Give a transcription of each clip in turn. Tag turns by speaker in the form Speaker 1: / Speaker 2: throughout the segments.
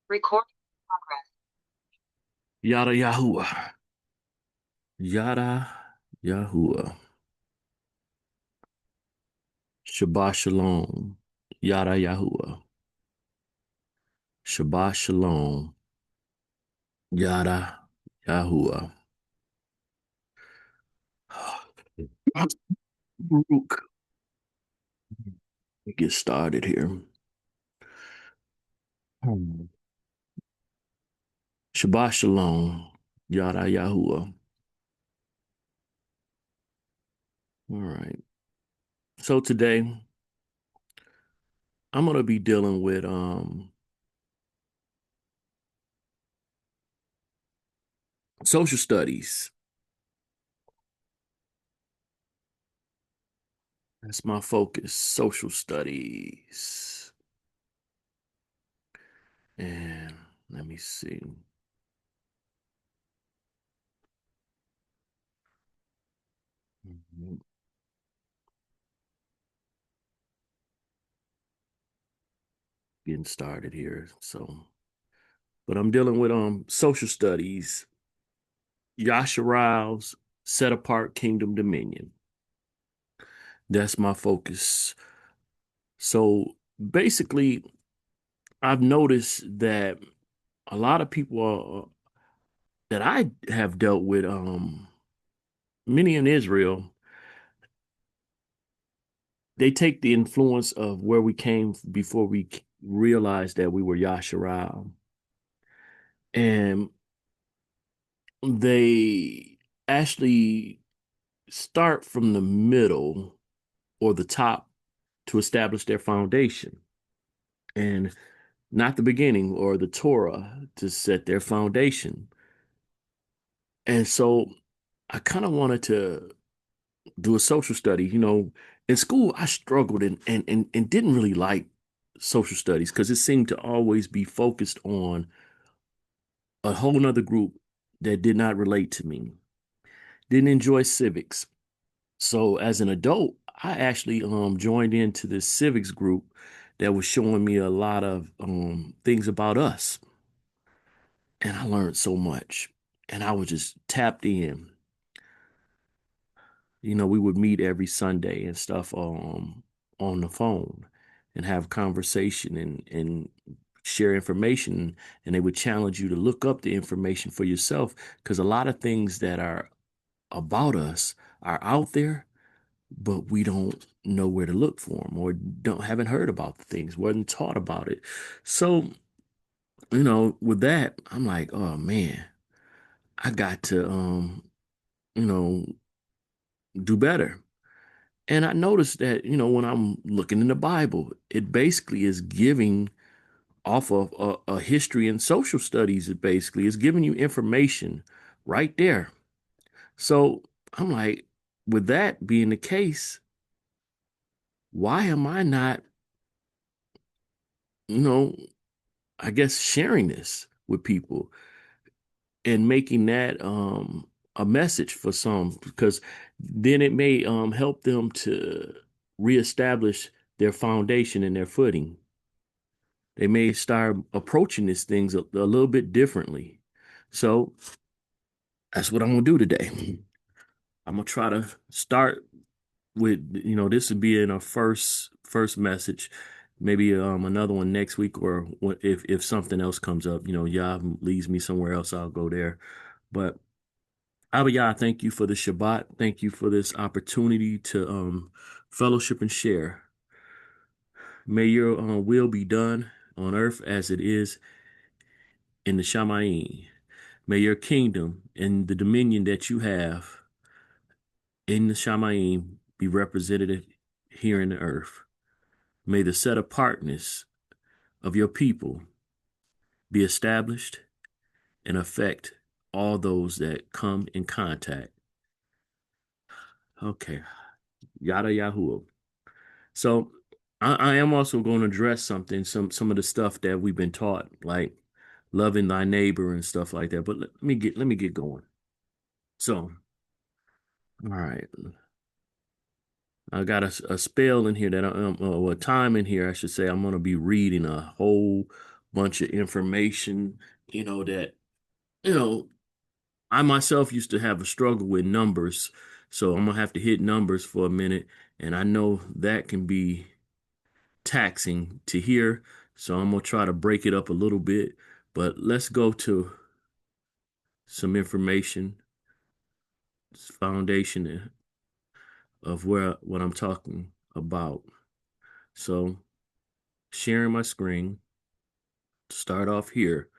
Speaker 1: Recording progress.
Speaker 2: Yada Yahuwah. Yada Yahuwah. Shabbat Shalom. Yada Yahuwah. Shabbat Shalom. Yada Yahuwah. Baruch. Get started here. Shabbat Shalom. Yada Yahuwah. All right. So today I'm gonna be dealing with social studies. That's my focus, social studies. And let me see. Getting started here. But I'm dealing with social studies, Yahsharahl's set apart kingdom dominion. That's my focus. So basically, I've noticed that a lot of people that I have dealt with, many in Israel, they take the influence of where we came before we realized that we were Yahsharahl. And they actually start from the middle or the top to establish their foundation, and not the beginning or the Torah to set their foundation. And so I kind of wanted to do a social study. In school, I struggled and didn't really like social studies because it seemed to always be focused on a whole nother group that did not relate to me. Didn't enjoy civics. So as an adult, I actually joined into this civics group that was showing me a lot of things about us. And I learned so much. And I was just tapped in. We would meet every Sunday and stuff on the phone and have conversation and share information. And they would challenge you to look up the information for yourself because a lot of things that are about us are out there, but we don't know where to look for them or don't haven't heard about the things, wasn't taught about it. So, with that, I'm like, oh man, I got to you know, do better. And I noticed that, when I'm looking in the Bible, it basically is giving off of a history and social studies. It basically is giving you information right there. So I'm like, with that being the case, why am I not, you know, I guess sharing this with people and making that a message for some because then it may help them to reestablish their foundation and their footing. They may start approaching these things a little bit differently. So that's what I'm gonna do today. I'm gonna try to start with, this would be in a first message, maybe another one next week, or if something else comes up, Yah leads me somewhere else, I'll go there. But Abba Yah, thank you for the Shabbat. Thank you for this opportunity to fellowship and share. May your will be done on earth as it is in the Shamayim. May your kingdom and the dominion that you have in the Shamayim be represented here in the earth. May the set apartness of your people be established and affect all those that come in contact. Okay. Yada Yahuwah. So I am also going to address some of the stuff that we've been taught, like loving thy neighbor and stuff like that. But let me get going. So, all right. I got a spell in here that a time in here, I should say, I'm going to be reading a whole bunch of information, that, you know, I myself used to have a struggle with numbers. So I'm gonna have to hit numbers for a minute. And I know that can be taxing to hear. So I'm gonna try to break it up a little bit. But let's go to some information, foundation of what I'm talking about. So sharing my screen to start off here.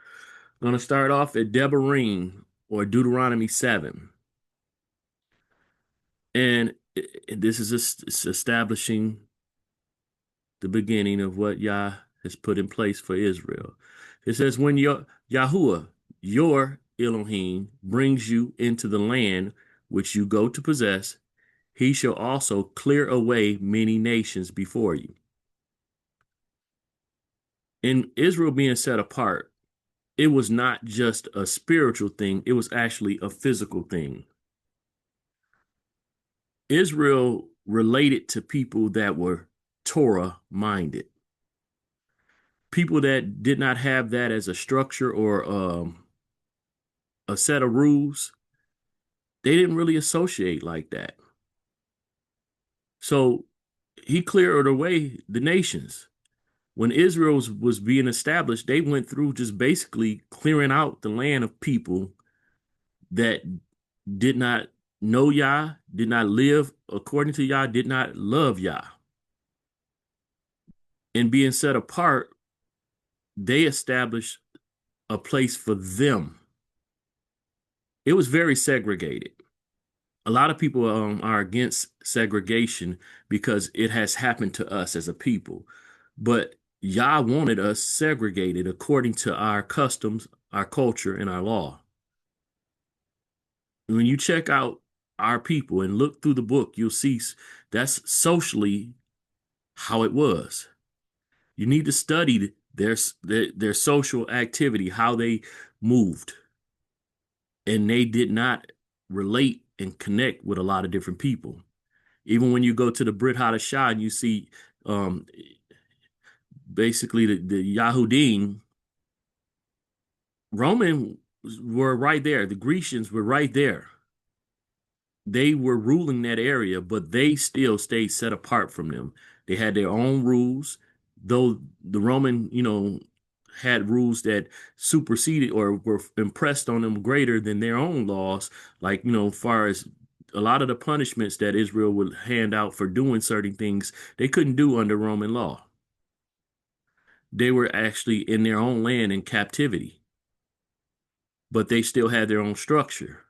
Speaker 2: I'm going to start off at Deborah or Deuteronomy 7. And this is it's establishing the beginning of what Yah has put in place for Israel. It says, when Yahuwah, your Elohim, brings you into the land which you go to possess, he shall also clear away many nations before you. In Israel being set apart, it was not just a spiritual thing, it was actually a physical thing. Israel related to people that were Torah minded, people that did not have that as a structure or a set of rules. They didn't really associate like that. So he cleared away the nations. When Israel was being established, they went through just basically clearing out the land of people that did not know Yah, did not live according to Yah, did not love Yah. And being set apart, they established a place for them. It was very segregated. A lot of people are against segregation because it has happened to us as a people. But Yah wanted us segregated according to our customs, our culture, and our law. When you check out our people and look through the book, you'll see that's socially how it was. You need to study their social activity, how they moved. And they did not relate and connect with a lot of different people. Even when you go to the Brit Hadashah and you see um, basically the Yahudim, Roman were right there. The Grecians were right there. They were ruling that area, but they still stayed set apart from them. They had their own rules, though the Roman, had rules that superseded or were impressed on them greater than their own laws. Like, as far as a lot of the punishments that Israel would hand out for doing certain things, they couldn't do under Roman law. They were actually in their own land in captivity, but they still had their own structure.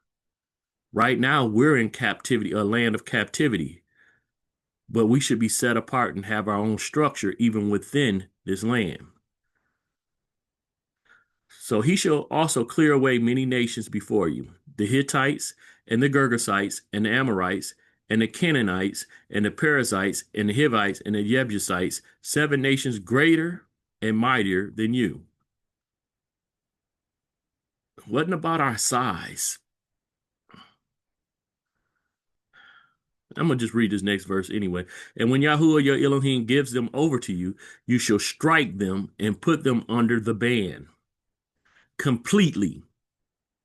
Speaker 2: Right now, we're in captivity, a land of captivity, but we should be set apart and have our own structure even within this land. So he shall also clear away many nations before you, the Hittites and the Girgashites and the Amorites and the Canaanites and the Perizzites and the Hivites and the Jebusites, 7 nations greater and mightier than you. It wasn't about our size. I'm going to just read this next verse anyway. And when Yahuwah your Elohim gives them over to you, you shall strike them and put them under the ban completely.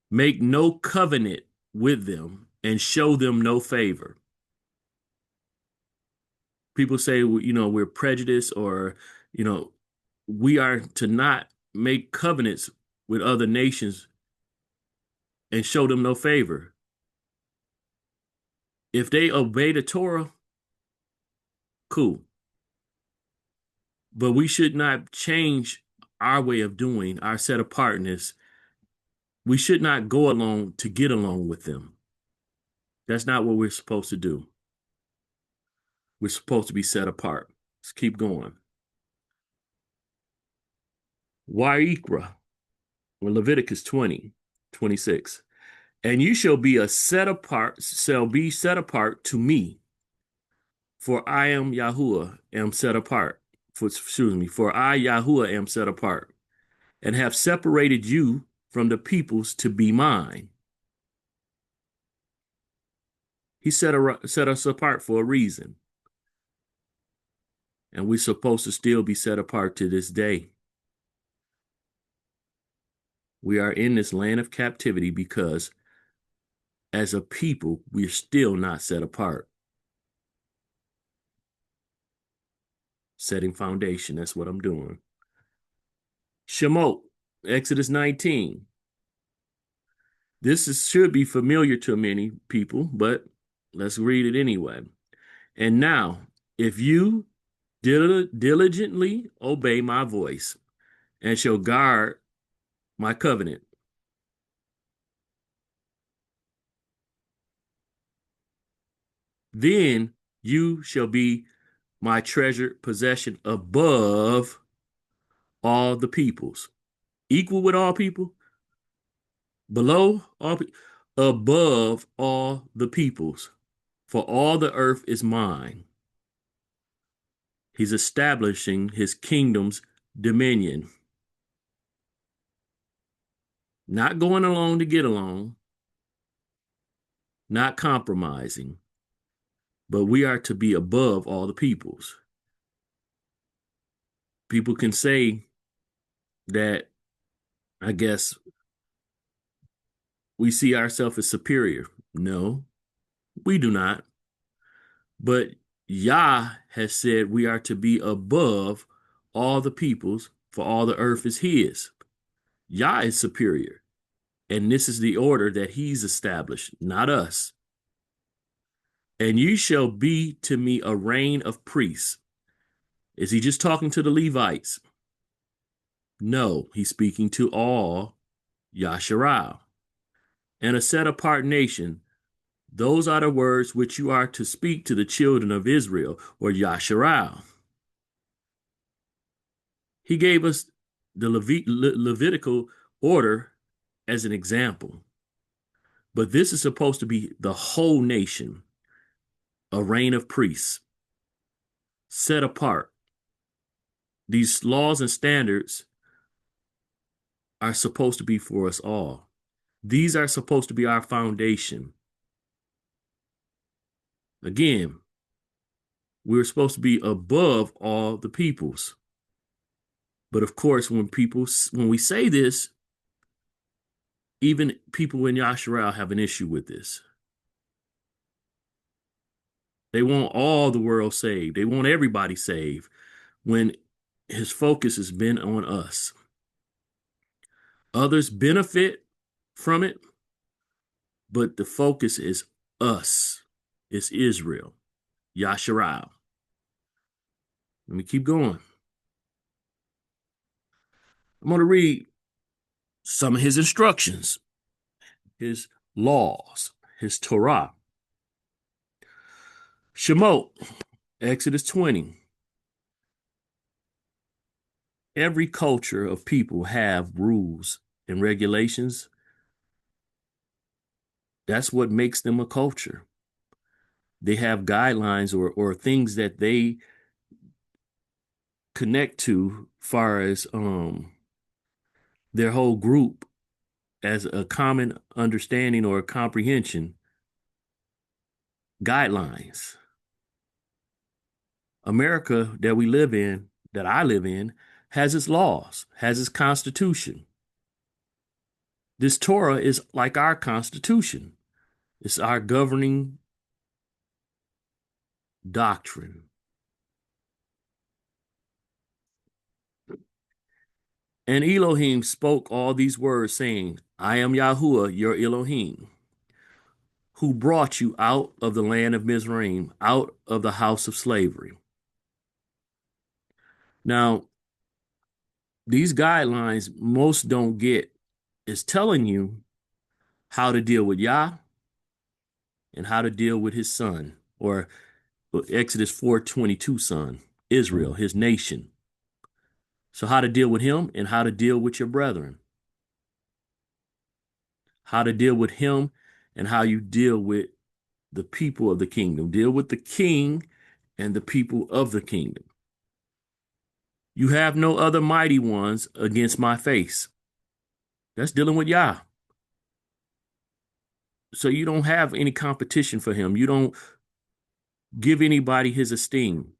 Speaker 2: Make no covenant with them and show them no favor. People say, we're prejudiced or, we are to not make covenants with other nations and show them no favor. If they obey the Torah, cool. But we should not change our way of doing, our set apartness. We should not go along to get along with them. That's not what we're supposed to do. We're supposed to be set apart. Let's keep going. Wa'ikra, or Leviticus 20:26. And you shall be set apart to me, for I am Yahuwah, am set apart. For I, Yahuwah, am set apart, and have separated you from the peoples to be mine. He set us apart for a reason. And we're supposed to still be set apart to this day. We are in this land of captivity because as a people, we're still not set apart. Setting foundation. That's what I'm doing. Shemot, Exodus 19. Should be familiar to many people, but let's read it anyway. And now, if you diligently obey my voice and shall guard my covenant, then you shall be my treasured possession above all the peoples. Equal with all people, below all, above all the peoples. For all the earth is mine. He's establishing his kingdom's dominion. Not going along to get along, not compromising, but we are to be above all the peoples. People can say that, I guess, we see ourselves as superior. No, we do not. But Yah has said we are to be above all the peoples, for all the earth is his. Yah is superior. And this is the order that he's established, not us. And you shall be to me a reign of priests. Is he just talking to the Levites? No, he's speaking to all Yahsharahl. And a set apart nation. Those are the words which you are to speak to the children of Israel, or Yahsharahl. He gave us the Levitical order as an example. But this is supposed to be the whole nation, a reign of priests, set apart. These laws and standards are supposed to be for us all. These are supposed to be our foundation. Again, we're supposed to be above all the peoples. But of course, when we say this, even people in Yahsharahl have an issue with this. They want all the world saved. They want everybody saved when his focus has been on us. Others benefit from it, but the focus is us. It's Israel, Yahsharahl. Let me keep going. I'm going to read some of his instructions, his laws, his Torah. Shemot, Exodus 20. Every culture of people have rules and regulations. That's what makes them a culture. They have guidelines or things that they connect to far as their whole group as a common understanding or comprehension guidelines. America that we live in, that I live in, has its laws, has its constitution. This Torah is like our constitution. It's our governing doctrine. And Elohim spoke all these words, saying, I am Yahuwah, your Elohim, who brought you out of the land of Mizraim, out of the house of slavery. Now, these guidelines most don't get is telling you how to deal with Yah and how to deal with his son, or Exodus 4:22 son, Israel, his nation. So how to deal with him and how to deal with your brethren. How to deal with him and how you deal with the people of the kingdom. Deal with the king and the people of the kingdom. You have no other mighty ones against my face. That's dealing with Yah. So you don't have any competition for him. You don't give anybody his esteem.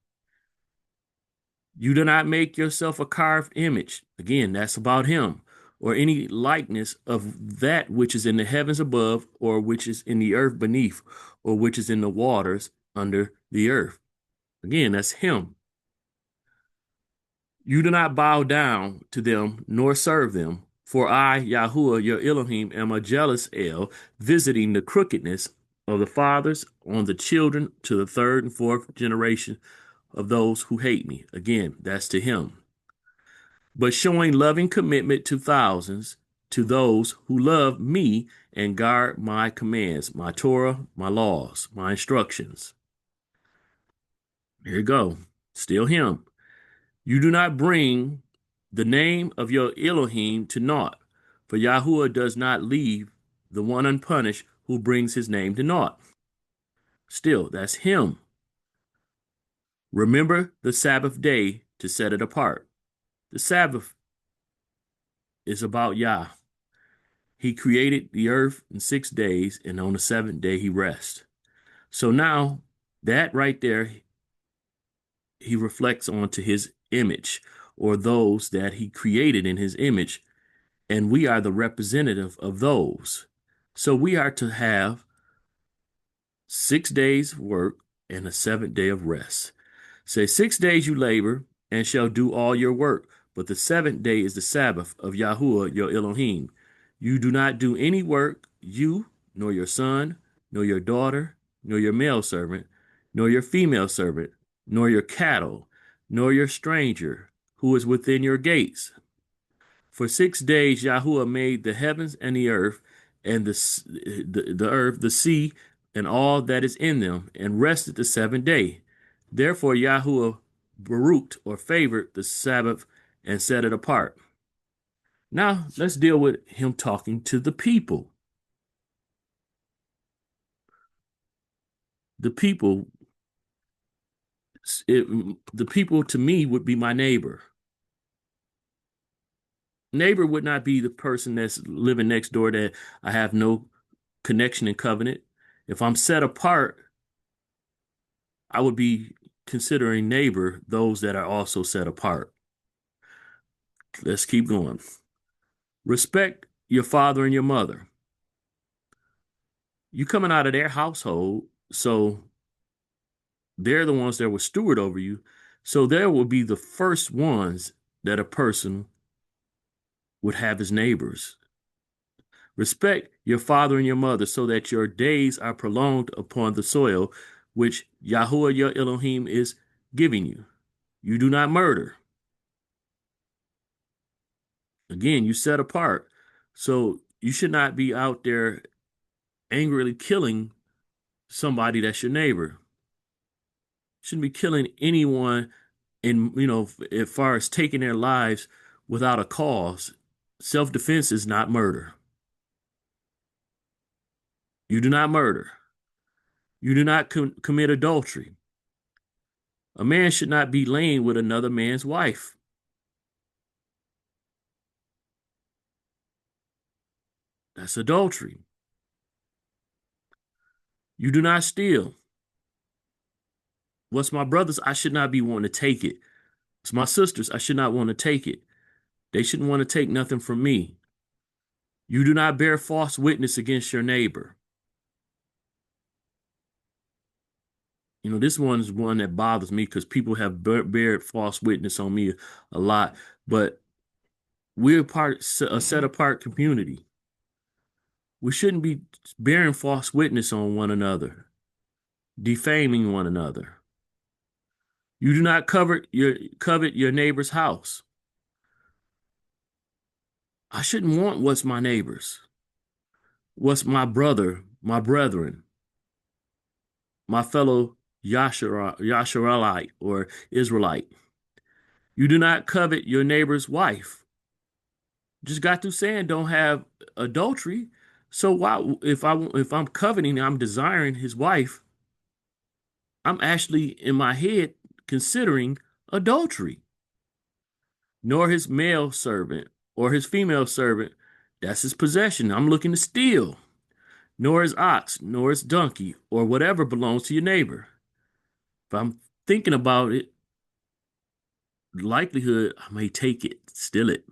Speaker 2: You do not make yourself a carved image. Again, that's about him. or any likeness of that which is in the heavens above, or which is in the earth beneath, or which is in the waters under the earth. Again, that's him. You do not bow down to them nor serve them. For I, Yahuwah, your Elohim, am a jealous El, visiting the crookedness of the fathers on the children to the third and fourth generation of those who hate me. Again, that's to him. But showing loving commitment to thousands, to those who love me and guard my commands, my Torah, my laws, my instructions. Here you go. Still him. You do not bring the name of your Elohim to naught, for Yahuwah does not leave the one unpunished who brings his name to naught. Still, that's him. Remember the Sabbath day to set it apart. The Sabbath is about Yah. He created the earth in 6 days, and on the seventh day he rests. So now, that right there, he reflects onto his image, or those that he created in his image, and we are the representative of those. So we are to have 6 days of work and a seventh day of rest. Say 6 days you labor and shall do all your work, but the seventh day is the Sabbath of Yahuwah your Elohim. You do not do any work, you, nor your son, nor your daughter, nor your male servant, nor your female servant, nor your cattle, nor your stranger who is within your gates. For 6 days Yahuwah made the heavens and the earth, and the earth, the sea, and all that is in them, and rested the seventh day. Therefore Yahuwah baruched or favored the Sabbath and set it apart. Now let's deal with him talking to the people. The people, the people to me would be my neighbor. Neighbor would not be the person that's living next door that I have no connection and covenant. If I'm set apart, I would be considering neighbor those that are also set apart. Let's keep going. Respect your father and your mother. You coming out of their household, so they're the ones that will steward over you. So there will be the first ones that a person would have as neighbors. Respect your father and your mother so that your days are prolonged upon the soil which Yahuwah your Elohim is giving you. You do not murder. Again, you set apart. So you should not be out there angrily killing somebody that's your neighbor. Shouldn't be killing anyone in, as far as taking their lives without a cause. Self-defense is not murder. You do not murder. You do not commit adultery. A man should not be laying with another man's wife. That's adultery. You do not steal. What's my brother's? I should not be wanting to take it. It's my sister's. I should not want to take it. They shouldn't want to take nothing from me. You do not bear false witness against your neighbor. This one's one that bothers me because people have bared false witness on me a lot. But we're a set apart community. We shouldn't be bearing false witness on one another, defaming one another. You do not covet your neighbor's house. I shouldn't want what's my neighbor's, what's my brother, my brethren, my fellow Yahsharahlite or Israelite. You do not covet your neighbor's wife. Just got through saying don't have adultery. So why, if I'm coveting, I'm desiring his wife, I'm actually in my head considering adultery. Nor his male servant or his female servant, that's his possession. I'm looking to steal. Nor his ox, nor his donkey, or whatever belongs to your neighbor. If I'm thinking about it, likelihood I may take it, steal it.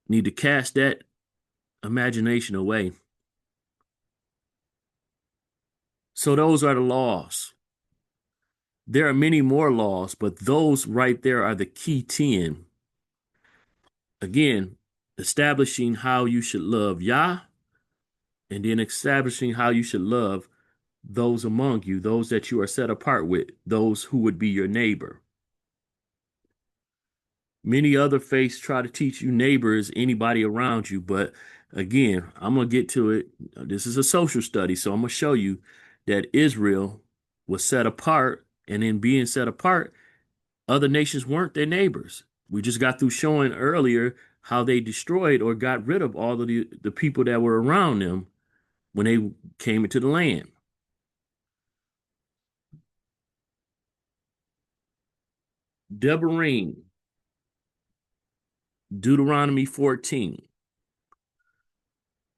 Speaker 2: Need to cast that imagination away. So those are the laws. There are many more laws, but those right there are the key 10. Again, establishing how you should love Yah, and then establishing how you should love those among you, those that you are set apart with, those who would be your neighbor. Many other faiths try to teach you neighbor is anybody around you, but again, I'm going to get to it. This is a social study, so I'm going to show you that Israel was set apart, and in being set apart, other nations weren't their neighbors. We just got through showing earlier how they destroyed or got rid of all of the people that were around them when they came into the land. Devarim, Deuteronomy 14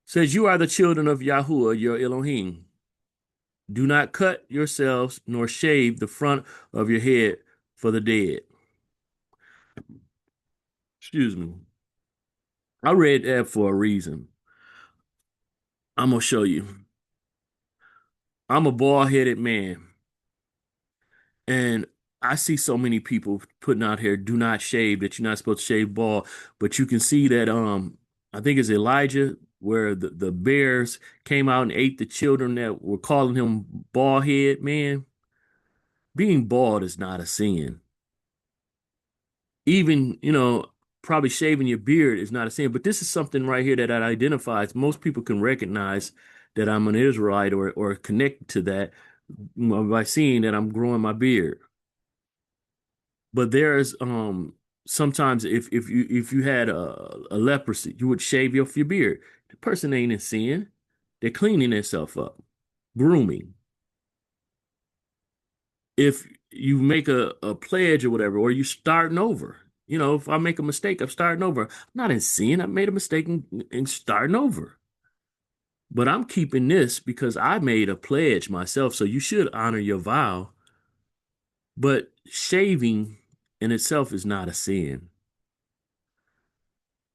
Speaker 2: says, "You are the children of Yahuwah, your Elohim. Do not cut yourselves nor shave the front of your head for the dead." Excuse me. I read that for a reason. I'm going to show you. I'm a bald-headed man, and I see so many people putting out here, do not shave, that you're not supposed to shave bald. But you can see that I think it's Elijah, where the bears came out and ate the children that were calling him bald head. Man, being bald is not a sin. Even, probably shaving your beard is not a sin. But this is something right here that identifies. Most people can recognize that I'm an Israelite or connect to that by seeing that I'm growing my beard. But there's sometimes if you had a leprosy, you would shave your beard. The person ain't in sin. They're cleaning themselves up, grooming. If you make a pledge or whatever, or you starting over, if I make a mistake, I'm starting over. I'm not in sin. I made a mistake and starting over. But I'm keeping this because I made a pledge myself. So you should honor your vow. But shaving in itself is not a sin.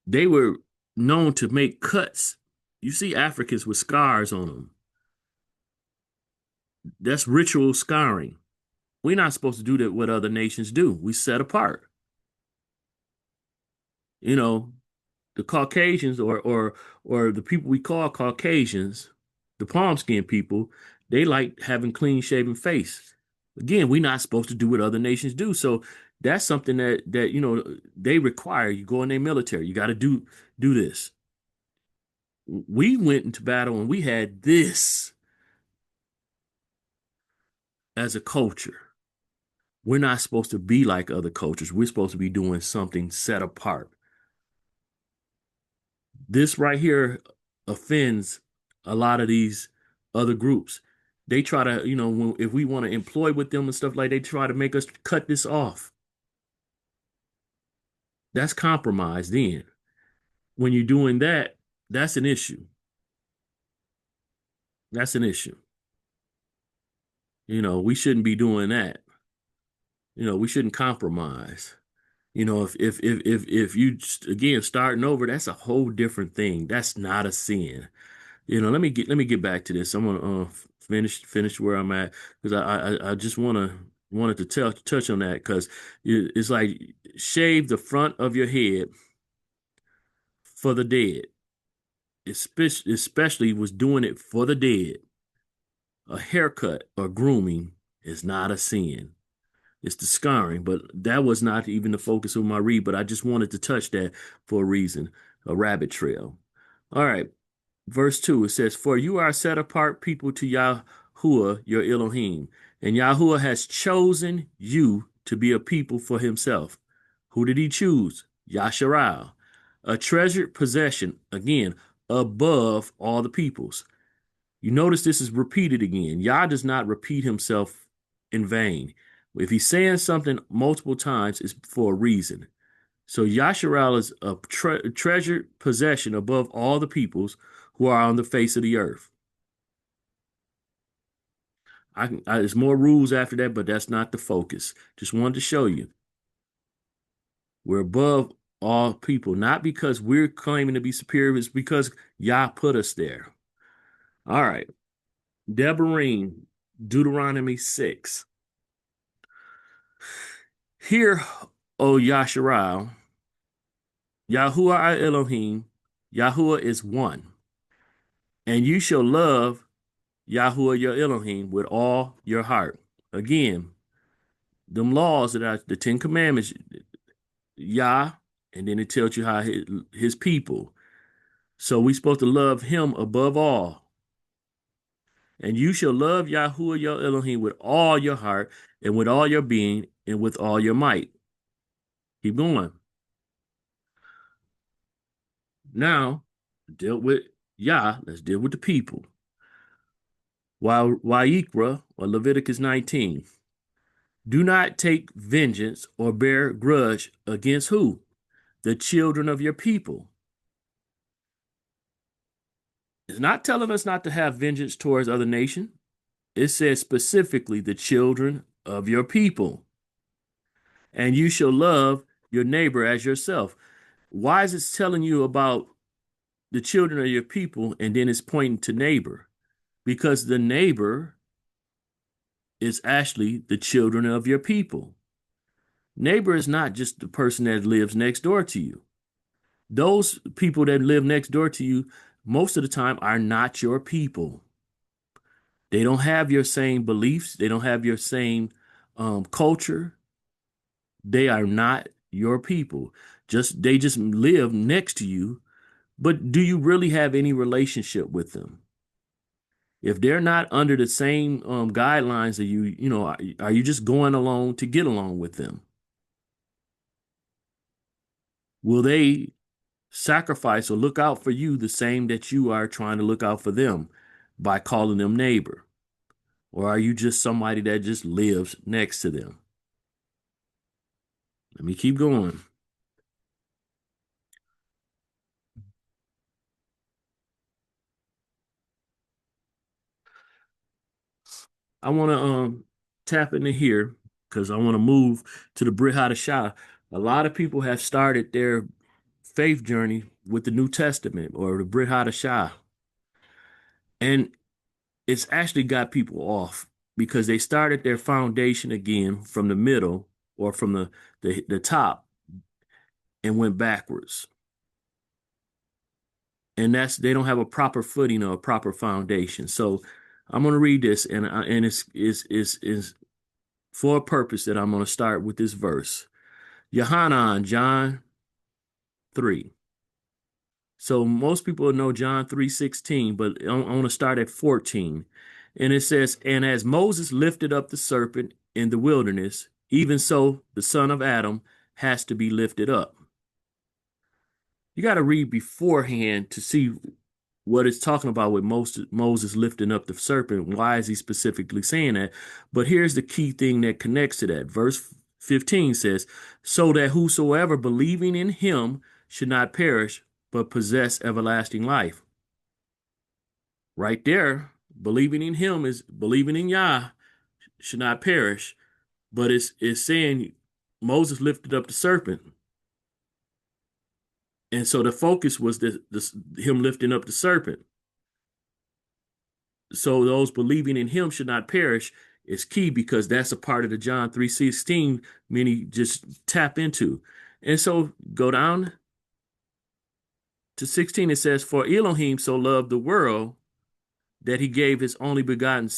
Speaker 2: They were known to make cuts. You see Africans with scars on them. That's ritual scarring. We're not supposed to do that what other nations do. We set apart. You know, the Caucasians or the people we call Caucasians, the palm skin people, they like having clean shaven face. Again, we're not supposed to do what other nations do. So that's something that they require. You go in their military, you got to do this. We went into battle and we had this as a culture. We're not supposed to be like other cultures. We're supposed to be doing something set apart. This right here offends a lot of these other groups. They try to, if we want to employ with them and stuff like they try to make us cut this off. That's compromise then. When you're doing that, that's an issue. That's an issue. We shouldn't be doing that. We shouldn't compromise. If you again starting over, that's a whole different thing. That's not a sin. Let me get back to this. I'm gonna finish where I'm at because I just wanted to touch on that because it's like shave the front of your head for the dead. Especially was doing it for the dead. A haircut or grooming is not a sin. It's the scarring, but that was not even the focus of my read, but I just wanted to touch that for a reason, a rabbit trail. All right, verse 2, it says, "For you are set apart people to Yahuwah, your Elohim, and Yahuwah has chosen you to be a people for himself." Who did he choose? Yahsharahl, a treasured possession, again, above all the peoples. You notice this is repeated again. Yah does not repeat himself in vain. If he's saying something multiple times, it's for a reason. So Yahsharahl is a treasured possession above all the peoples who are on the face of the earth. There's more rules after that, but that's not the focus. Just wanted to show you. We're above all people, not because we're claiming to be superior, it's because Yah put us there. All right. Deborah, Deuteronomy 6. Hear, O Yahsharahl, Yahuwah our Elohim, Yahuwah is one, and you shall love Yahuwah your Elohim with all your heart. Again, them laws that are the Ten Commandments, Yah, and then it tells you how his people. So we supposed to love him above all. And you shall love Yahuwah your Elohim with all your heart and with all your being and with all your might. Keep going. Now, deal with Yah. Let's deal with the people. While Wayikra, or Leviticus 19. Do not take vengeance or bear grudge against who? The children of your people. It's not telling us not to have vengeance towards other nations. It says specifically the children of your people. And you shall love your neighbor as yourself. Why is it telling you about the children of your people and then it's pointing to neighbor? Because the neighbor is actually the children of your people. Neighbor is not just the person that lives next door to you. Those people that live next door to you, most of the time, are not your people. They don't have your same beliefs. They don't have your same culture. They are not your people. They just live next to you. But do you really have any relationship with them? If they're not under the same guidelines that are you just going along to get along with them? Will they sacrifice or look out for you the same that you are trying to look out for them by calling them neighbor? Or are you just somebody that just lives next to them? Let me keep going. I want to tap into here because I want to move to the Brit Hadashah. A lot of people have started their faith journey with the New Testament or the Brit Hadashah, and it's actually got people off because they started their foundation again from the middle or from the top and went backwards. And they don't have a proper footing or a proper foundation. So I'm going to read this, and it's for a purpose that I'm going to start with this verse. Yohanan, John 3. So most people know John 3:16, but I want to start at 14. And it says, and as Moses lifted up the serpent in the wilderness, even so the son of Adam has to be lifted up. You got to read beforehand to see what it's talking about with Moses lifting up the serpent. Why is he specifically saying that? But here's the key thing that connects to that. Verse 15 says, so that whosoever believing in him should not perish, but possess everlasting life. Right there, believing in him is believing in Yah, should not perish. But it's saying Moses lifted up the serpent. And so the focus was him lifting up the serpent. So those believing in him should not perish is key because that's a part of the John 3:16 many just tap into. And so go down to 16, it says, for Elohim so loved the world that he gave his only begotten,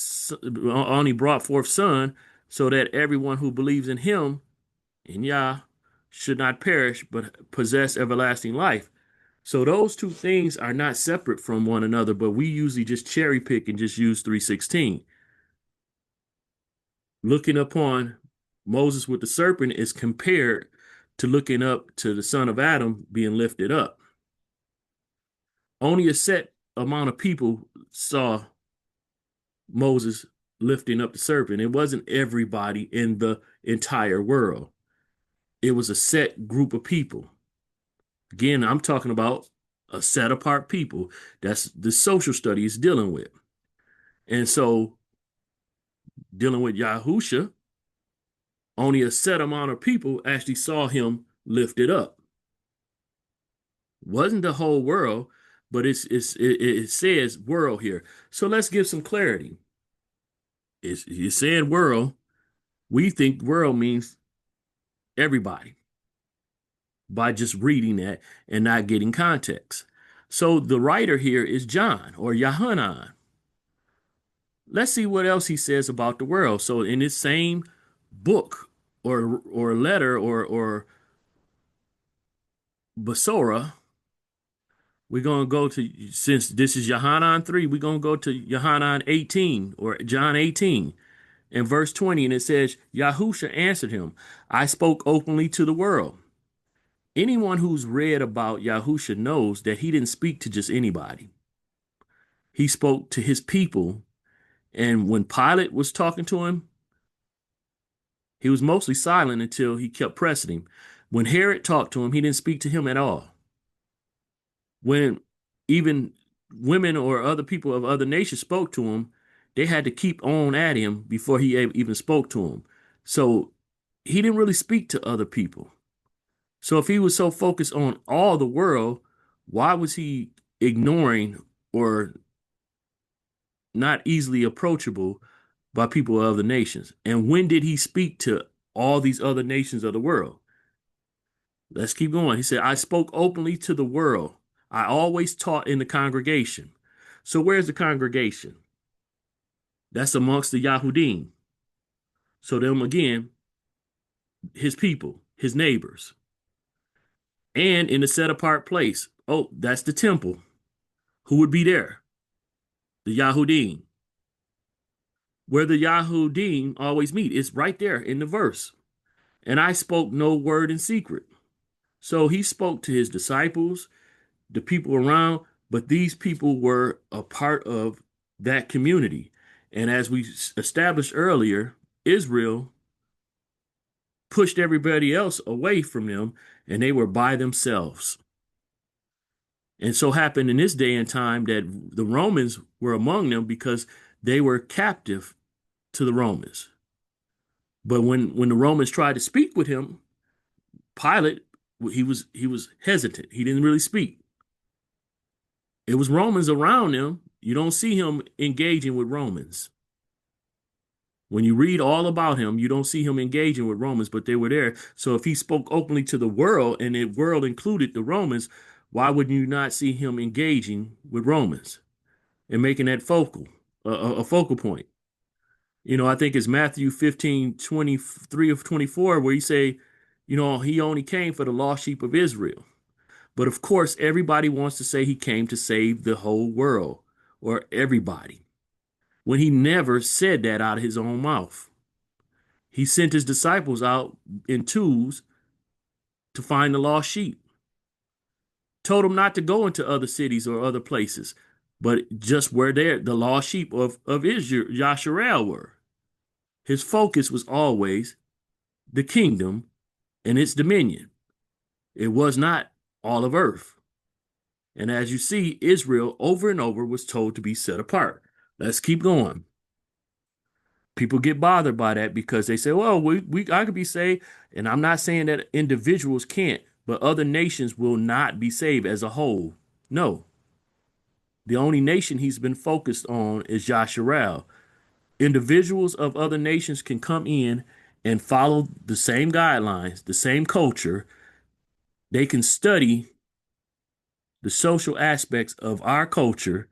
Speaker 2: only brought forth son, so that everyone who believes in him, in Yah, should not perish, but possess everlasting life. So those two things are not separate from one another, but we usually just cherry pick and just use 3:16. Looking upon Moses with the serpent is compared to looking up to the son of Adam being lifted up. Only a set amount of people saw Moses lifting up the serpent. It wasn't everybody in the entire world. It was a set group of people. Again, I'm talking about a set apart people. That's the social study is dealing with. And so dealing with Yahusha, only a set amount of people actually saw him lifted up. Wasn't the whole world, but it says world here. So let's give some clarity. It said world. We think world means everybody by just reading that and not getting context. So the writer here is John or Yohanan. Let's see what else he says about the world. So in this same book or letter or Basora, we're gonna go to, since this is Yohanan 3, we're gonna go to Yohanan 18 or John 18 in verse 20, and it says, Yahusha answered him, I spoke openly to the world. Anyone who's read about Yahusha knows that he didn't speak to just anybody. He spoke to his people, and when Pilate was talking to him, he was mostly silent until he kept pressing him. When Herod talked to him, he didn't speak to him at all. When even women or other people of other nations spoke to him, they had to keep on at him before he even spoke to him. So he didn't really speak to other people. So if he was so focused on all the world, why was he ignoring or not easily approachable by people of other nations? And when did he speak to all these other nations of the world? Let's keep going. He said, I spoke openly to the world. I always taught in the congregation. So where's the congregation? That's amongst the Yahudim. So them again, his people, his neighbors. And in a set apart place. Oh, that's the temple. Who would be there? The Yahudim. Where the Yahudim always meet. It's right there in the verse. And I spoke no word in secret. So he spoke to his disciples, the people around, but these people were a part of that community. And as we established earlier, Israel pushed everybody else away from them, and they were by themselves. And so happened in this day and time that the Romans were among them because they were captive to the Romans. But when the Romans tried to speak with him, Pilate, he was hesitant. He didn't really speak. It was Romans around him. You don't see him engaging with Romans. When you read all about him, you don't see him engaging with Romans, but they were there. So if he spoke openly to the world, and the world included the Romans, why would you not see him engaging with Romans and making that a focal point? I think it's Matthew 15:23 of 24, where he say, he only came for the lost sheep of Israel. But of course, everybody wants to say he came to save the whole world or everybody, when he never said that out of his own mouth. He sent his disciples out in twos to find the lost sheep. Told them not to go into other cities or other places, but just where the lost sheep of Israel, Yahsharahl, were. His focus was always the kingdom and its dominion. It was not all of earth. And as you see, Israel over and over was told to be set apart. Let's keep going. People get bothered by that because they say, well, I could be saved. And I'm not saying that individuals can't, but other nations will not be saved as a whole. No. The only nation he's been focused on is Yahsharahl. Individuals of other nations can come in and follow the same guidelines, the same culture. They can study the social aspects of our culture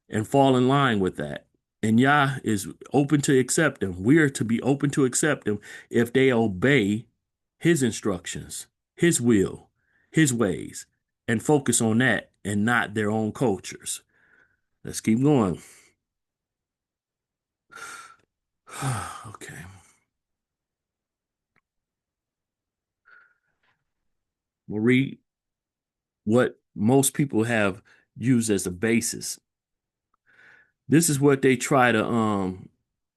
Speaker 2: and fall in line with that. And Yah is open to accept them. We are to be open to accept them if they obey his instructions, his will, his ways, and focus on that and not their own cultures. Let's keep going. Okay. We'll read what most people have used as a basis. This is what they try to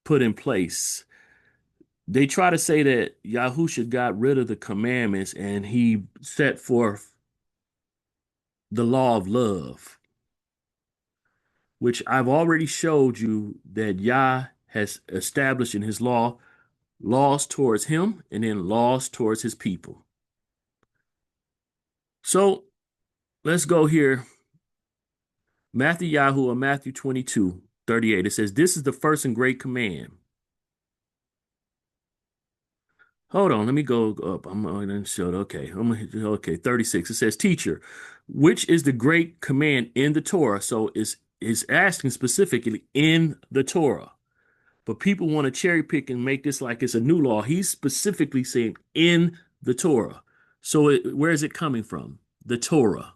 Speaker 2: put in place. They try to say that Yahusha got rid of the commandments and he set forth the law of love, which I've already showed you that Yah has established in his laws towards him and then laws towards his people. So Let's go here. Matthew Yahoo or Matthew 22:38. It says, "This is the first and great command." Hold on, let me go up. I'm going to show it. Okay, okay, 36. It says, "Teacher, which is the great command in the Torah?" So it's asking specifically in the Torah. But people want to cherry pick and make this like it's a new law. He's specifically saying in the Torah. So where is it coming from? The Torah.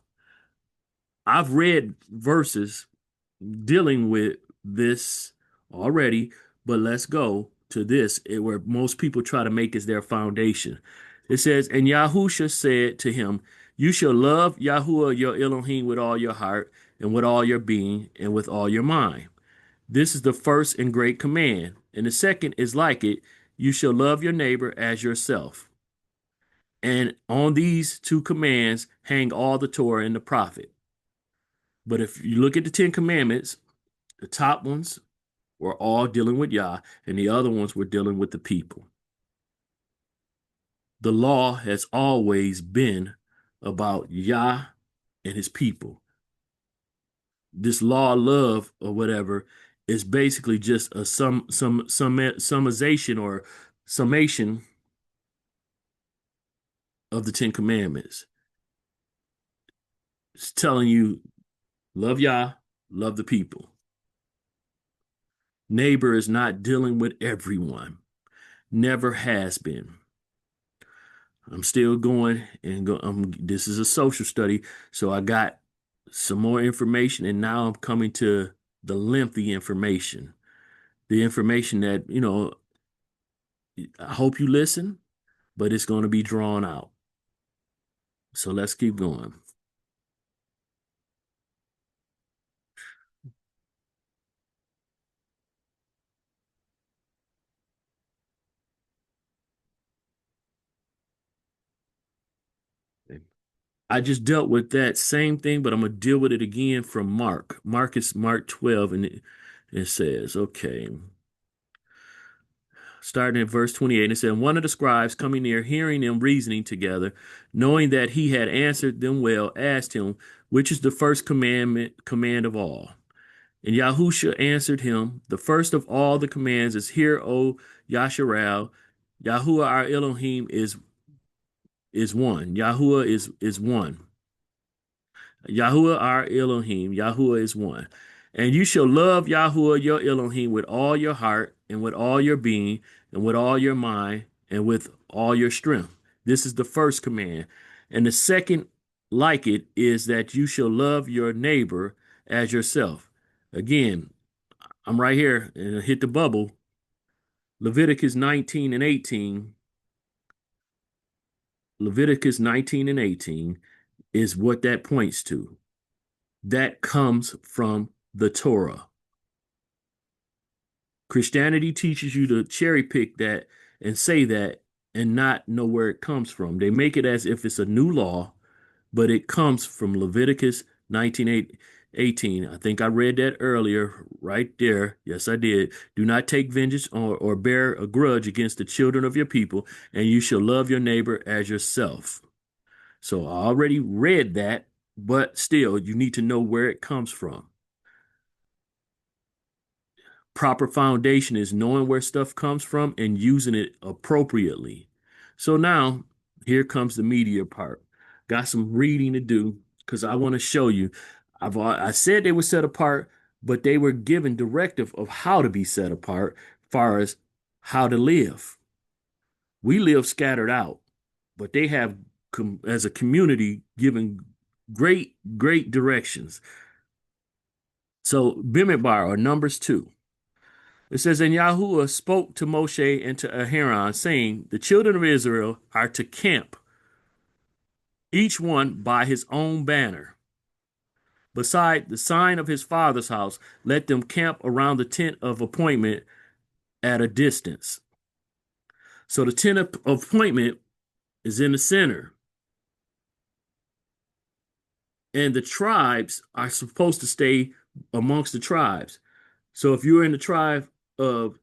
Speaker 2: I've read verses dealing with this already, but let's go to this where most people try to make as their foundation. It says, "And Yahusha said to him, You shall love Yahuwah your Elohim with all your heart, and with all your being, and with all your mind. This is the first and great command. And the second is like it, you shall love your neighbor as yourself. And on these two commands hang all the Torah and the prophet." But if you look at the Ten Commandments, the top ones were all dealing with Yah, and the other ones were dealing with the people. The law has always been about Yah and his people. This law of love or whatever is basically just a summation or summation of the Ten Commandments. It's telling you love Yah, love the people. Neighbor is not dealing with everyone. Never has been. I'm still going and go. This is a social study, so I got some more information, and now I'm coming to the lengthy information, the information that I hope you listen, but it's going to be drawn out. So let's keep going. I just dealt with that same thing, but I'm gonna deal with it again from Mark. Mark is Mark 12, and it says, okay. Starting at verse 28, it said, "One of the scribes coming near, hearing them reasoning together, knowing that he had answered them well, asked him, Which is the first command of all? And Yahusha answered him, The first of all the commands is, Hear, O Yahsharahl, Yahuwah our Elohim is one. Yahuwah is one. Yahuwah our Elohim, Yahuwah is one. And you shall love Yahuwah your Elohim with all your heart, and with all your being, and with all your mind, and with all your strength. This is the first command. And the second, like it, is that you shall love your neighbor as yourself." Again, I'm right here and hit the bubble. Leviticus 19 and 18. Leviticus 19 and 18 is what that points to. That comes from the Torah. Christianity teaches you to cherry pick that and say that and not know where it comes from. They make it as if it's a new law, but it comes from Leviticus 19:18. I think I read that earlier, right there. Yes, I did. "Do not take vengeance or bear a grudge against the children of your people, and you shall love your neighbor as yourself." So I already read that, but still, you need to know where it comes from. Proper foundation is knowing where stuff comes from and using it appropriately. So now, here comes the media part. Got some reading to do because I want to show you. I said they were set apart, but they were given directive of how to be set apart, far as how to live. We live scattered out, but they have, as a community, given great directions. So Bimidbar or Numbers 2. It says, "And Yahuwah spoke to Moshe and to Aharon, saying, The children of Israel are to camp, each one by his own banner. Beside the sign of his father's house, let them camp around the tent of appointment at a distance." So the tent of appointment is in the center, and the tribes are supposed to stay amongst the tribes. So if you're in the tribe of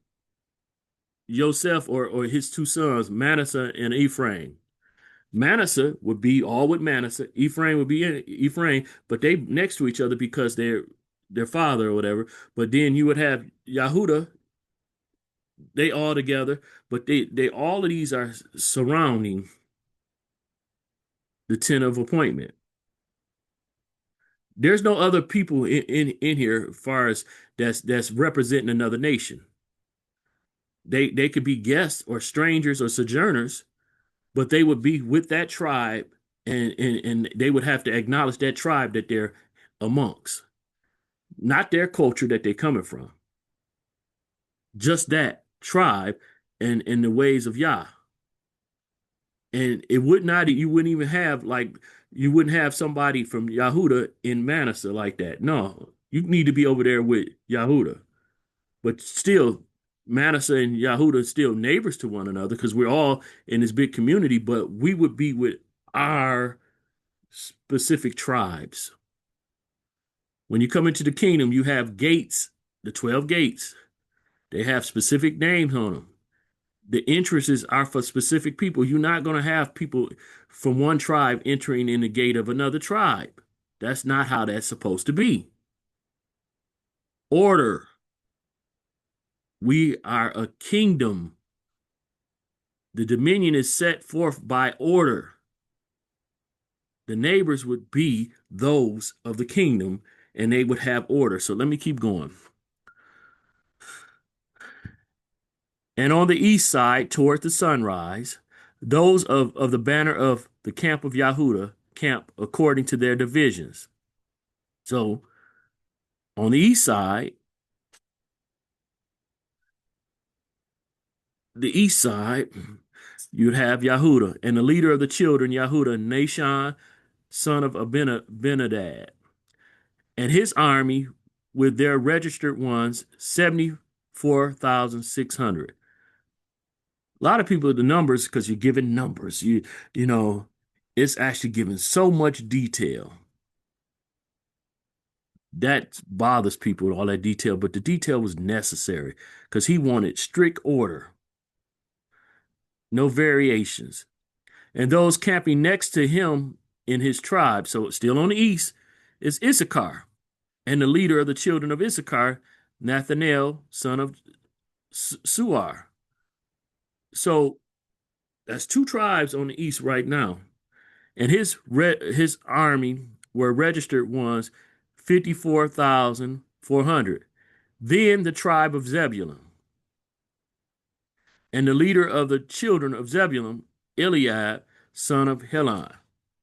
Speaker 2: Joseph or his two sons, Manasseh and Ephraim, Manasseh would be all with Manasseh. Ephraim would be in Ephraim, but they next to each other because they're their father or whatever. But then you would have Yahuda, they all together, but they all of these are surrounding the tent of appointment. There's no other people in here as far as that's representing another nation. They could be guests or strangers or sojourners, but they would be with that tribe, and they would have to acknowledge that tribe that they're amongst, not their culture that they're coming from, just that tribe and the ways of Yah. And it would not, you wouldn't even have like, you wouldn't have somebody from Yahuda in Manasseh like that. No, you need to be over there with Yahuda. But still, Manasseh and Yahuda are still neighbors to one another because we're all in this big community, but we would be with our specific tribes. When you come into the kingdom, you have gates, the 12 gates. They have specific names on them. The entrances are for specific people. You're not going to have people from one tribe entering in the gate of another tribe. That's not how that's supposed to be. Order. We are a kingdom. The dominion is set forth by order. The neighbors would be those of the kingdom and they would have order. So let me keep going. And on the east side, toward the sunrise, those of the banner of the camp of Yahuda camp according to their divisions. So on the east side, you'd have Yahuda, and the leader of the children, Yahuda, Nashon, son of Abinadab, and his army with their registered ones, 74,600. A lot of people, the numbers, because you're given numbers, you know, it's actually given so much detail. That bothers people, all that detail, but the detail was necessary because he wanted strict order, no variations. And those camping next to him in his tribe, so still on the east, is Issachar. And the leader of the children of Issachar, Nathanael, son of Suar. So that's two tribes on the east right now. And his army were registered ones 54,400. Then the tribe of Zebulun. And the leader of the children of Zebulun, Eliab, son of Helon,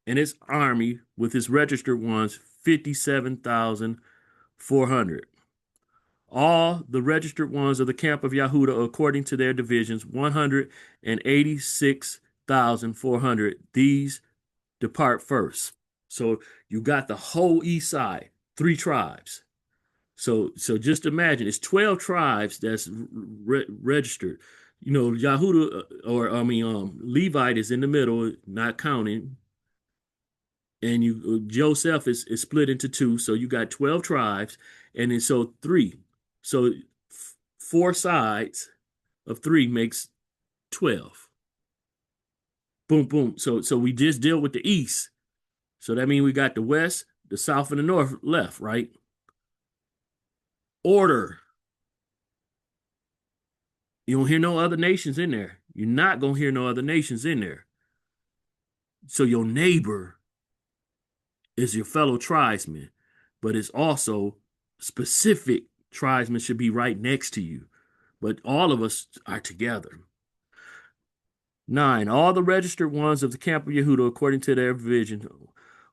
Speaker 2: and his army with his registered ones, 57,400. All the registered ones of the camp of Yahuda, according to their divisions, 186,400. These depart first. So you got the whole east side, three tribes. So just imagine it's 12 tribes that's registered. You know, Yahuda or I mean Levite is in the middle, not counting, and you Joseph is split into two. So you got 12 tribes, and then so three. So four sides of three makes 12. Boom, boom. So we just deal with the east. So that means we got the west, the south, and the north left, right? Order. You don't hear no other nations in there. You're not gonna hear no other nations in there. So your neighbor is your fellow tribesman, but it's also specific tribesmen should be right next to you. But all of us are together. 9. All the registered ones of the camp of Yehuda, according to their division,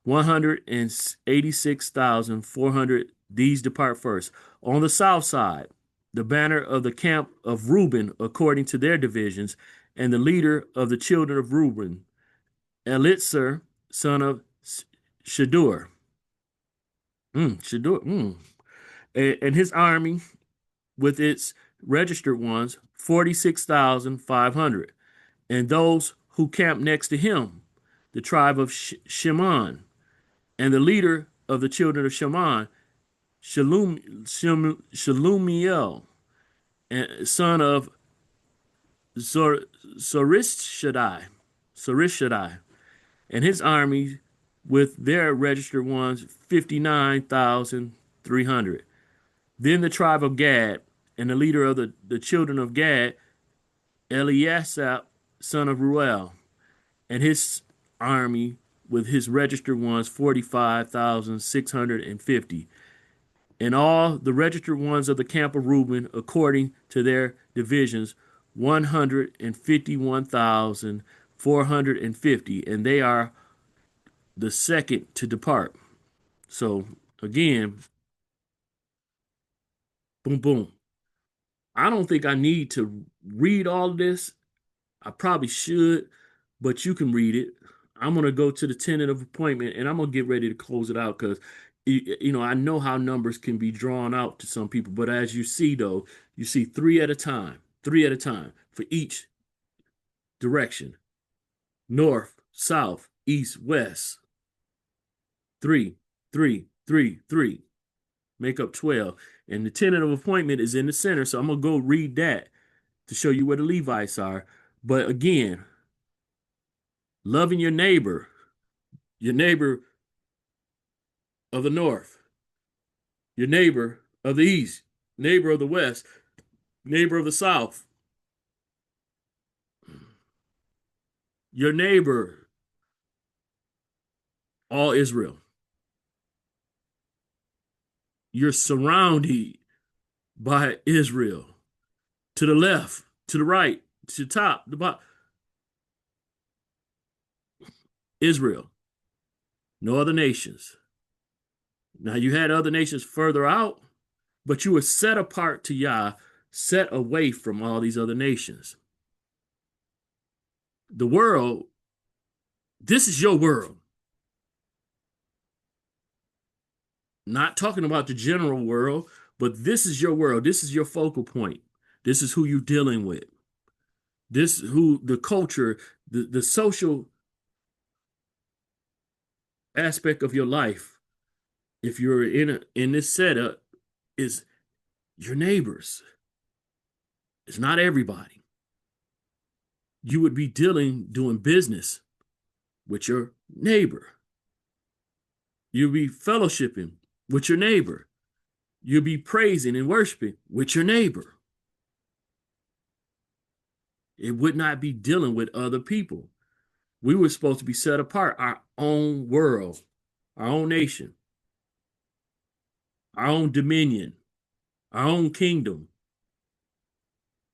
Speaker 2: 186,400. These depart first. On the south side, the banner of the camp of Reuben, according to their divisions, and the leader of the children of Reuben, Elitzur, son of Shadur. Shadur. And his army with its registered ones, 46,500. And those who camped next to him, the tribe of Shimon, and the leader of the children of Shimon, Shalumiel, son of Sorishadai, and his army with their registered ones 59,300. Then the tribe of Gad, and the leader of the children of Gad, Eliasaph, son of Ruel, and his army with his registered ones 45,650. And all the registered ones of the camp of Reuben, according to their divisions, 151,450, and they are the second to depart. So again, boom, boom. I don't think I need to read all of this. I probably should, but you can read it. I'm gonna go to the tentative appointment, and I'm gonna get ready to close it out because I know how numbers can be drawn out to some people, but as you see though, you see three at a time for each direction: north, south, east, west. Three, three, three, three. Make up 12. And the tentative appointment is in the center, so I'm gonna go read that to show you where the Levites are. But again, loving your neighbor of the north, your neighbor of the east, neighbor of the west, neighbor of the south, your neighbor, all Israel. You're surrounded by Israel to the left, to the right, to the top, the bottom. Israel, no other nations. Now you had other nations further out, but you were set apart to Yah, set away from all these other nations. The world, this is your world. Not talking about the general world, but this is your world. This is your focal point. This is who you're dealing with. This is who the culture, the social aspect of your life, if you're in this setup, is your neighbors. It's not everybody. You would be doing business with your neighbor. You'll be fellowshipping with your neighbor. You'll be praising and worshiping with your neighbor. It would not be dealing with other people. We were supposed to be set apart, our own world, our own nation, our own dominion, our own kingdom,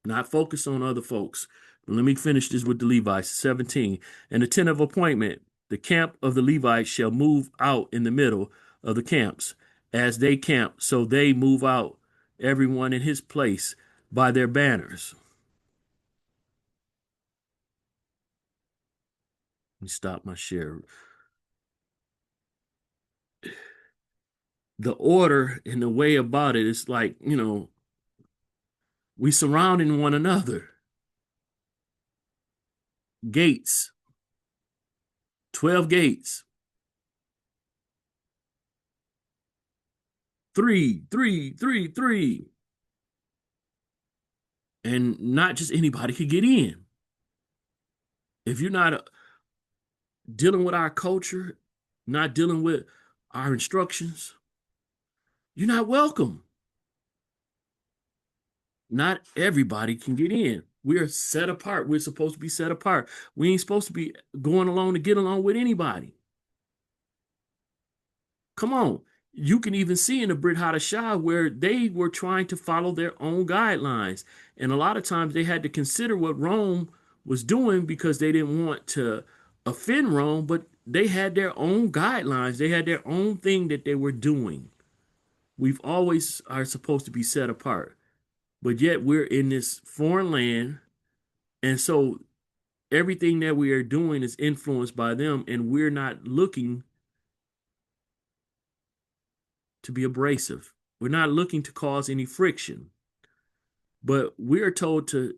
Speaker 2: not focus on other folks. But let me finish this with the Levites, 17. And the tent of appointment, the camp of the Levites shall move out in the middle of the camps as they camp. So they move out, everyone in his place by their banners. Let me stop my share. The order and the way about it is like, we surrounding one another. Gates, 12 gates. Three, three, three, three. And not just anybody could get in. If you're not dealing with our culture, not dealing with our instructions, you're not welcome. Not everybody can get in. We're set apart. We're supposed to be set apart. We ain't supposed to be going along to get along with anybody. Come on. You can even see in the Brit Hadashah where they were trying to follow their own guidelines. And a lot of times they had to consider what Rome was doing because they didn't want to offend Rome, but they had their own guidelines. They had their own thing that they were doing. We've always are supposed to be set apart, but yet we're in this foreign land. And so everything that we are doing is influenced by them, and we're not looking to be abrasive. We're not looking to cause any friction, but we're told to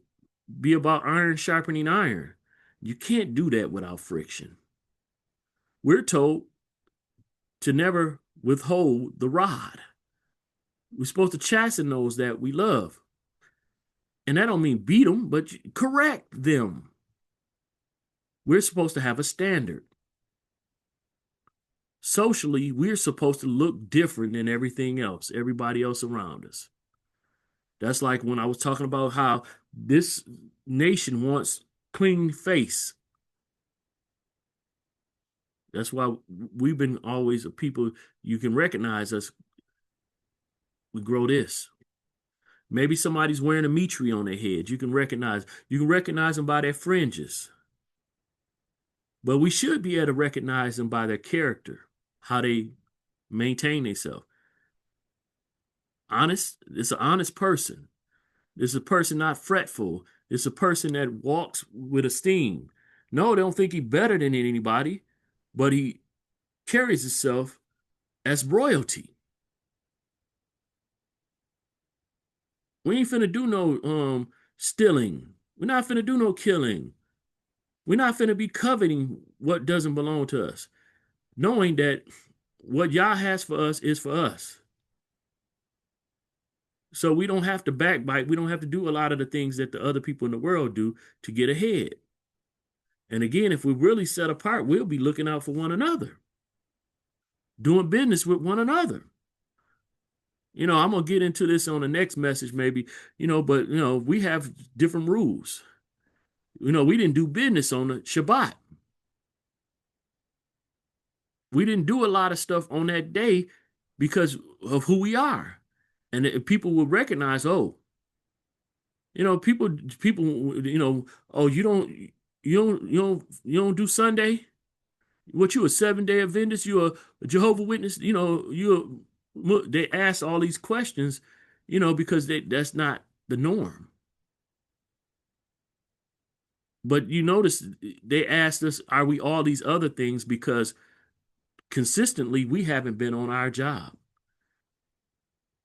Speaker 2: be about iron sharpening iron. You can't do that without friction. We're told to never withhold the rod. We're supposed to chasten those that we love. And that don't mean beat them, but correct them. We're supposed to have a standard. Socially, we're supposed to look different than everything else, everybody else around us. That's like when I was talking about how this nation wants clean face. That's why we've been always a people, you can recognize us. We grow this. Maybe somebody's wearing a mitre on their head. You can recognize them by their fringes. But we should be able to recognize them by their character, how they maintain themselves. Honest, it's an honest person. It's a person not fretful. It's a person that walks with esteem. No, they don't think he's better than anybody, but he carries himself as royalty. We ain't finna do no stealing. We're not finna do no killing. We're not finna be coveting what doesn't belong to us, knowing that what Yah has for us is for us. So we don't have to backbite. We don't have to do a lot of the things that the other people in the world do to get ahead. And again, if we're really set apart, we'll be looking out for one another, doing business with one another. I'm gonna get into this on the next message, maybe, but we have different rules. We didn't do business on the Shabbat. We didn't do a lot of stuff on that day because of who we are. And people will recognize, oh, people, oh, you don't do Sunday? What, you a 7 Day Adventist? You a Jehovah Witness? They ask all these questions, because that's not the norm. But you notice they asked us, are we all these other things? Because consistently we haven't been on our job.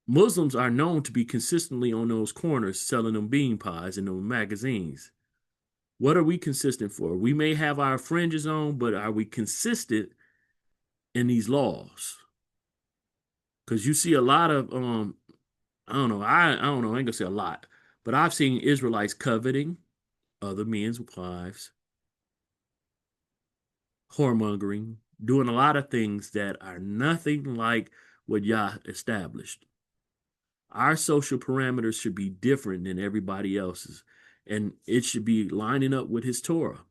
Speaker 2: Muslims are known to be consistently on those corners selling them bean pies in those magazines. What are we consistent for? We may have our fringes on, but are we consistent in these laws? Because you see a lot of I don't know, I don't know, I ain't gonna say a lot, but I've seen Israelites coveting other men's wives, whoremongering, doing a lot of things that are nothing like what Yah established. Our social parameters should be different than everybody else's, and it should be lining up with his Torah.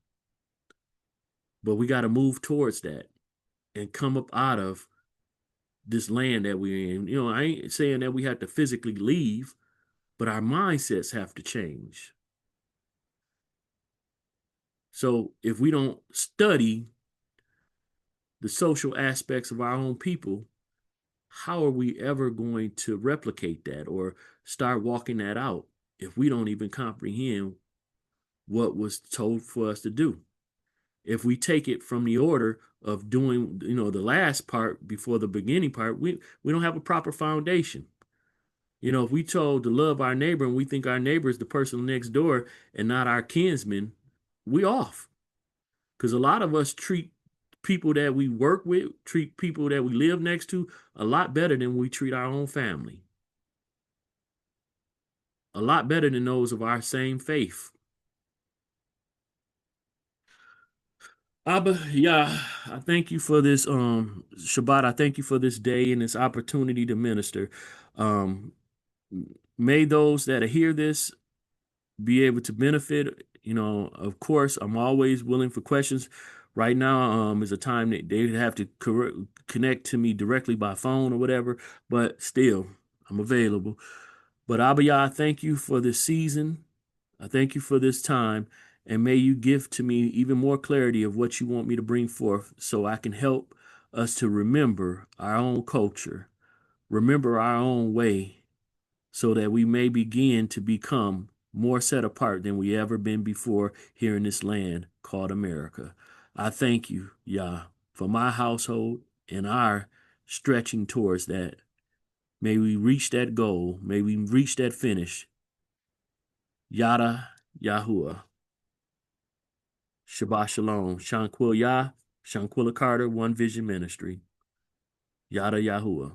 Speaker 2: But we got to move towards that and come up out of this land that we're in. I ain't saying that we have to physically leave, but our mindsets have to change. So if we don't study the social aspects of our own people, how are we ever going to replicate that or start walking that out if we don't even comprehend what was told for us to do? If we take it from the order of doing, the last part before the beginning part, we don't have a proper foundation. If we told to love our neighbor and we think our neighbor is the person next door and not our kinsman, we off. Because a lot of us treat people that we work with, treat people that we live next to a lot better than we treat our own family. A lot better than those of our same faith. Abba, yeah, I thank you for this Shabbat. I thank you for this day and this opportunity to minister. Um, may those that hear this be able to benefit. Of course, I'm always willing for questions. Right now, is a time that they have to connect to me directly by phone or whatever, but still, I'm available. But Abba, Yah, thank you for this season. I thank you for this time, and may you give to me even more clarity of what you want me to bring forth so I can help us to remember our own culture, remember our own way, so that we may begin to become more set apart than we ever been before here in this land called America. I thank you, Yah, for my household and our stretching towards that. May we reach that goal. May we reach that finish. Yada Yahuwah. Shabbat Shalom. Shanquil Yah, Shanquilla Carter, One Vision Ministry. Yada Yahuwah.